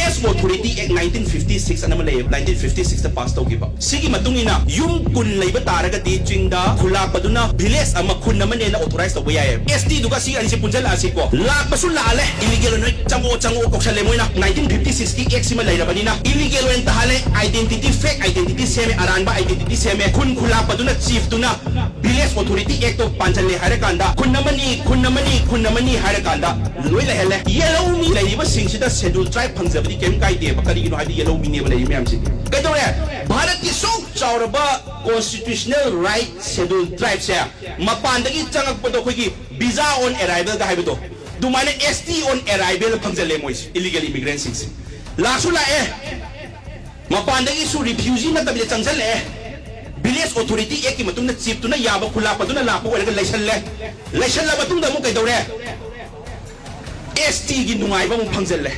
Village Authority Act 1956 ana malay 1956 ta pass tawgiba sigi matungina yum kun leiba taraga di chingda khula paduna village ama khun namane na authorize to ya ST duga si ani si punjal asi ko lak basul la ale illegal no chango ko sale moina 1956 ki act sima laira banina illegal wen tahale identity fake identity seme aranba identity seme khun khula paduna chief tuna village authority act to panjale hare kanda khun namani hare kanda loi la hele yellow mi leiba singsida schedule tribe panjabdi kem kai de bakari no hadi yellow mi ne bale yam si kadore bharat ki so chauraba constitutional right schedule tribe se mapandagi changak pado khogi visa on arrival da haibedo dumane ST on arrival pangjale mois illegal immigrants la sula mapandagi su refugee na tabile changjale village authority ek ki matung na chief tu na yaba khula paduna la ko ga license la matung da mo kai dore ST gi nungai ba mo pangjale